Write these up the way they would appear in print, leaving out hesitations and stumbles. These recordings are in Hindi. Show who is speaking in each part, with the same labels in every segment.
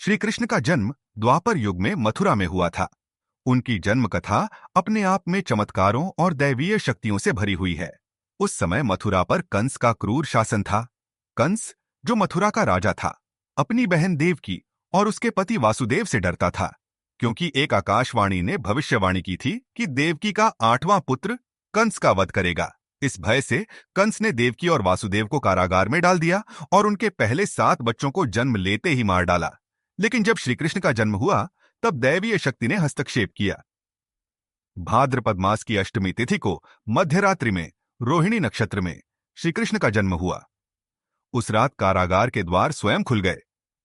Speaker 1: श्री कृष्ण का जन्म द्वापर युग में मथुरा में हुआ था। उनकी जन्म कथा अपने आप में चमत्कारों और दैवीय शक्तियों से भरी हुई है। उस समय मथुरा पर कंस का क्रूर शासन था। कंस, जो मथुरा का राजा था, अपनी बहन देवकी और उसके पति वासुदेव से डरता था, क्योंकि एक आकाशवाणी ने भविष्यवाणी की थी कि देवकी का 8वां पुत्र कंस का वध करेगा। इस भय से कंस ने देवकी और वासुदेव को कारागार में डाल दिया और उनके पहले 7 बच्चों को जन्म लेते ही मार डाला। लेकिन जब श्री कृष्ण का जन्म हुआ, तब दैवीय शक्ति ने हस्तक्षेप किया। भाद्रपद मास की अष्टमी तिथि को मध्यरात्रि में रोहिणी नक्षत्र में श्री कृष्ण का जन्म हुआ। उस रात कारागार के द्वार स्वयं खुल गए,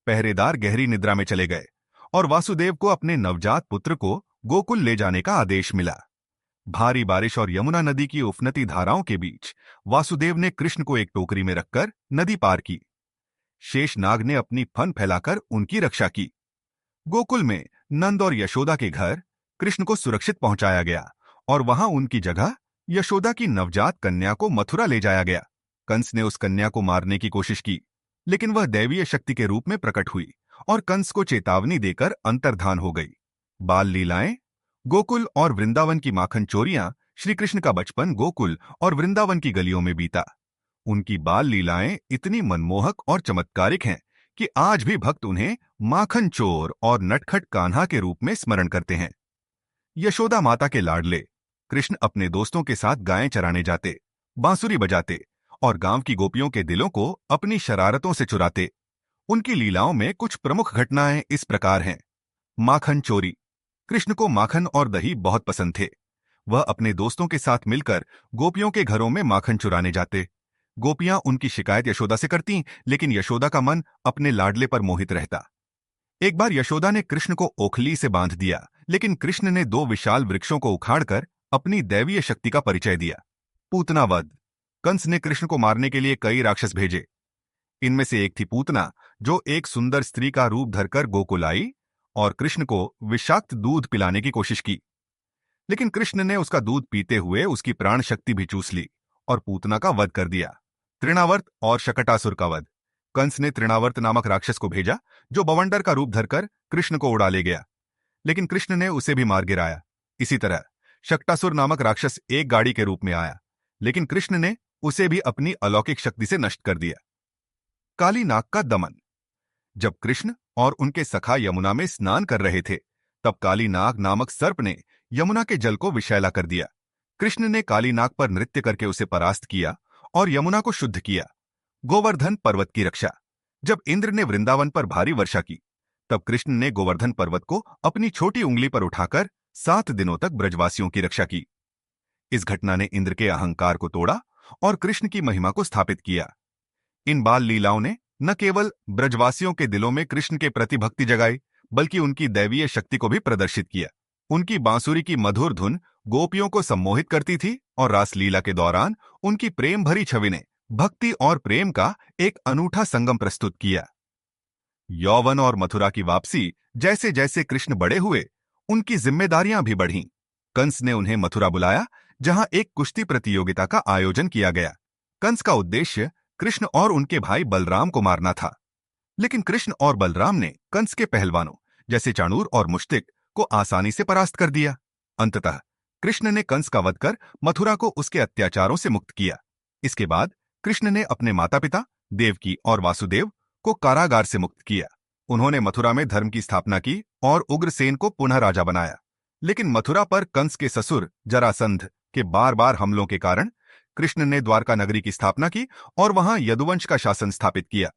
Speaker 1: पहरेदार गहरी निद्रा में चले गए और वासुदेव को अपने नवजात पुत्र को गोकुल ले जाने का आदेश मिला। भारी बारिश और यमुना नदी की उफनती धाराओं के बीच वासुदेव ने कृष्ण को एक टोकरी में रखकर नदी पार की। शेषनाग ने अपनी फन फैलाकर उनकी रक्षा की। गोकुल में नंद और यशोदा के घर कृष्ण को सुरक्षित पहुंचाया गया और वहां उनकी जगह यशोदा की नवजात कन्या को मथुरा ले जाया गया। कंस ने उस कन्या को मारने की कोशिश की, लेकिन वह दैवीय शक्ति के रूप में प्रकट हुई और कंस को चेतावनी देकर अंतर्धान हो गई। बाल लीलाएं। गोकुल और वृंदावन की माखन चोरियां। श्री कृष्ण का बचपन गोकुल और वृंदावन की गलियों में बीता। उनकी बाल लीलाएं इतनी मनमोहक और चमत्कारिक हैं कि आज भी भक्त उन्हें माखन चोर और नटखट कान्हा के रूप में स्मरण करते हैं। यशोदा माता के लाडले कृष्ण अपने दोस्तों के साथ गायें चराने जाते, बांसुरी बजाते और गांव की गोपियों के दिलों को अपनी शरारतों से चुराते। उनकी लीलाओं में कुछ प्रमुख घटनाएं इस प्रकार हैं। माखन चोरी। कृष्ण को माखन और दही बहुत पसंद थे। वह अपने दोस्तों के साथ मिलकर गोपियों के घरों में माखन चुराने जाते। गोपियां उनकी शिकायत यशोदा से करती, लेकिन यशोदा का मन अपने लाडले पर मोहित रहता। एक बार यशोदा ने कृष्ण को ओखली से बांध दिया, लेकिन कृष्ण ने 2 विशाल वृक्षों को उखाड़कर अपनी दैवीय शक्ति का परिचय दिया। पूतना वध। कंस ने कृष्ण को मारने के लिए कई राक्षस भेजे। इनमें से एक थी पूतना, जो एक सुंदर स्त्री का रूप धरकर गोकुल आई और कृष्ण को विषाक्त दूध पिलाने की कोशिश की। लेकिन कृष्ण ने उसका दूध पीते हुए उसकी प्राण शक्ति भी चूस ली और पूतना का वध कर दिया। तृणावर्त और शकटासुर का वध। कंस ने तृणावर्त नामक राक्षस को भेजा, जो बवंडर का रूप धरकर कृष्ण को उड़ा ले गया, लेकिन कृष्ण ने उसे भी मार गिराया। इसी तरह शकटासुर नामक राक्षस एक गाड़ी के रूप में आया, लेकिन कृष्ण ने उसे भी अपनी अलौकिक शक्ति से नष्ट कर दिया। काली नाग का दमन। जब कृष्ण और उनके सखा यमुना में स्नान कर रहे थे, तब काली नाग नामक सर्प ने यमुना के जल को विषैला कर दिया। कृष्ण ने काली नाग पर नृत्य करके उसे परास्त किया और यमुना को शुद्ध किया। गोवर्धन पर्वत की रक्षा। जब इंद्र ने वृंदावन पर भारी वर्षा की, तब कृष्ण ने गोवर्धन पर्वत को अपनी छोटी उंगली पर उठाकर 7 दिनों तक ब्रजवासियों की रक्षा की। इस घटना ने इंद्र के अहंकार को तोड़ा और कृष्ण की महिमा को स्थापित किया। इन बाल लीलाओं ने न केवल ब्रजवासियों के दिलों में कृष्ण के प्रति भक्ति जगाई, बल्कि उनकी दैवीय शक्ति को भी प्रदर्शित किया। उनकी बांसुरी की मधुर धुन गोपियों को सम्मोहित करती थी और रासलीला के दौरान उनकी प्रेम भरी छवि ने भक्ति और प्रेम का एक अनूठा संगम प्रस्तुत किया। यौवन और मथुरा की वापसी। जैसे जैसे कृष्ण बड़े हुए, उनकी जिम्मेदारियां भी बढ़ीं। कंस ने उन्हें मथुरा बुलाया, जहां एक कुश्ती प्रतियोगिता का आयोजन किया गया। कंस का उद्देश्य कृष्ण और उनके भाई बलराम को मारना था, लेकिन कृष्ण और बलराम ने कंस के पहलवानों जैसे चाणूर और मुश्तिक को आसानी से परास्त कर दिया। अंततः कृष्ण ने कंस का वध कर मथुरा को उसके अत्याचारों से मुक्त किया। इसके बाद कृष्ण ने अपने माता पिता देवकी और वासुदेव को कारागार से मुक्त किया। उन्होंने मथुरा में धर्म की स्थापना की और उग्रसेन को पुनः राजा बनाया। लेकिन मथुरा पर कंस के ससुर जरासंध के बार बार हमलों के कारण कृष्ण ने द्वारका नगरी की स्थापना की और वहां यदुवंश का शासन स्थापित किया।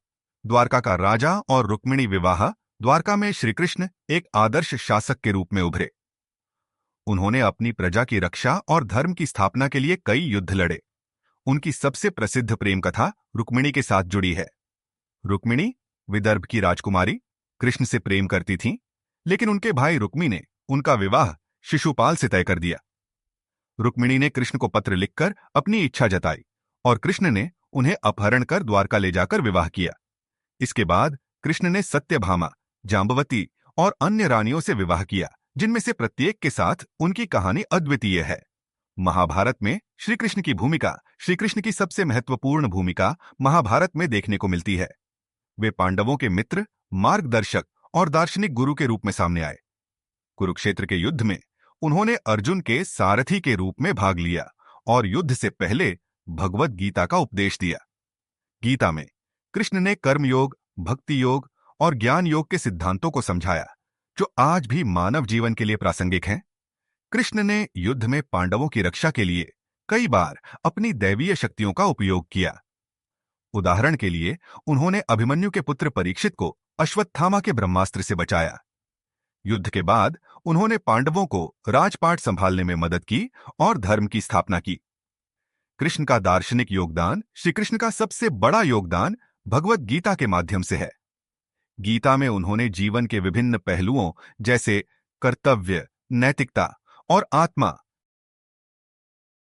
Speaker 1: द्वारका का राजा और रुक्मिणी विवाह। द्वारका में श्री कृष्ण एक आदर्श शासक के रूप में उभरे। उन्होंने अपनी प्रजा की रक्षा और धर्म की स्थापना के लिए कई युद्ध लड़े। उनकी सबसे प्रसिद्ध प्रेम कथा रुक्मिणी के साथ जुड़ी है। रुक्मिणी विदर्भ की राजकुमारी कृष्ण से प्रेम करती थीं, लेकिन उनके भाई रुक्मी ने उनका विवाह शिशुपाल से तय कर दिया। रुक्मिणी ने कृष्ण को पत्र लिखकर अपनी इच्छा जताई और कृष्ण ने उन्हें अपहरण कर द्वारका ले जाकर विवाह किया। इसके बाद कृष्ण ने सत्यभामा, जांबवती और अन्य रानियों से विवाह किया, जिनमें से प्रत्येक के साथ उनकी कहानी अद्वितीय है। महाभारत में श्री कृष्ण की भूमिका, श्री कृष्ण की सबसे महत्वपूर्ण भूमिका महाभारत में देखने को मिलती है। वे पांडवों के मित्र, मार्गदर्शक और दार्शनिक गुरु के रूप में सामने आए। कुरुक्षेत्र के युद्ध में उन्होंने अर्जुन के सारथी के रूप में भाग लिया और युद्ध से पहले भगवत गीता का उपदेश दिया। गीता में कृष्ण ने कर्म योग, भक्ति योग और ज्ञान योग के सिद्धांतों को समझाया, जो आज भी मानव जीवन के लिए प्रासंगिक हैं। कृष्ण ने युद्ध में पांडवों की रक्षा के लिए कई बार अपनी दैवीय शक्तियों का उपयोग किया। उदाहरण के लिए उन्होंने अभिमन्यु के पुत्र परीक्षित को अश्वत्थामा के ब्रह्मास्त्र से बचाया। युद्ध के बाद उन्होंने पांडवों को राजपाट संभालने में मदद की और धर्म की स्थापना की। कृष्ण का दार्शनिक योगदान, श्री कृष्ण का सबसे बड़ा योगदान भगवत गीता के माध्यम से है। गीता में उन्होंने जीवन के विभिन्न पहलुओं जैसे कर्तव्य, नैतिकता और आत्मा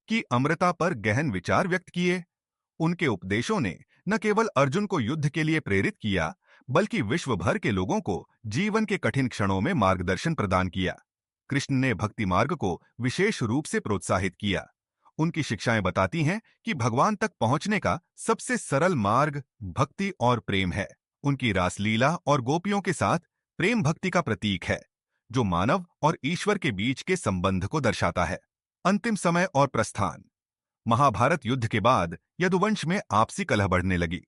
Speaker 1: की अमरता पर गहन विचार व्यक्त किए। उनके उपदेशों ने न केवल अर्जुन को युद्ध के लिए प्रेरित किया, बल्कि विश्व भर के लोगों को जीवन के कठिन क्षणों में मार्गदर्शन प्रदान किया। कृष्ण ने भक्ति मार्ग को विशेष रूप से प्रोत्साहित किया। उनकी शिक्षाएं बताती हैं कि भगवान तक पहुंचने का सबसे सरल मार्ग भक्ति और प्रेम है। उनकी रासलीला और गोपियों के साथ प्रेम भक्ति का प्रतीक है, जो मानव और ईश्वर के बीच के संबंध को दर्शाता है। अंतिम समय और प्रस्थान। महाभारत युद्ध के बाद यदुवंश में आपसी कलह बढ़ने लगी।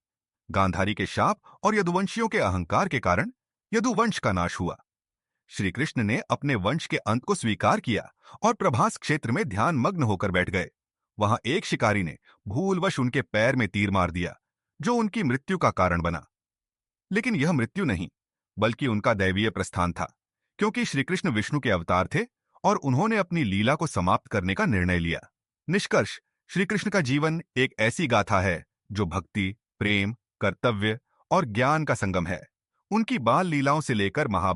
Speaker 1: गांधारी के शाप और यदुवंशियों के अहंकार के कारण यदुवंश का नाश हुआ। श्री कृष्ण ने अपने वंश के अंत को स्वीकार किया और प्रभास क्षेत्र में ध्यान मग्न होकर बैठ गए। वहां एक शिकारी ने भूलवश उनके पैर में तीर मार दिया, जो उनकी मृत्यु का कारण बना। लेकिन यह मृत्यु नहीं, बल्कि उनका दैवीय प्रस्थान था, क्योंकि श्री कृष्ण विष्णु के अवतार थे और उन्होंने अपनी लीला को समाप्त करने का निर्णय लिया। निष्कर्ष, श्री कृष्ण का जीवन एक ऐसी गाथा है जो भक्ति, प्रेम, कर्तव्य और ज्ञान का संगम है। उनकी बाल लीलाओं से लेकर महाभारत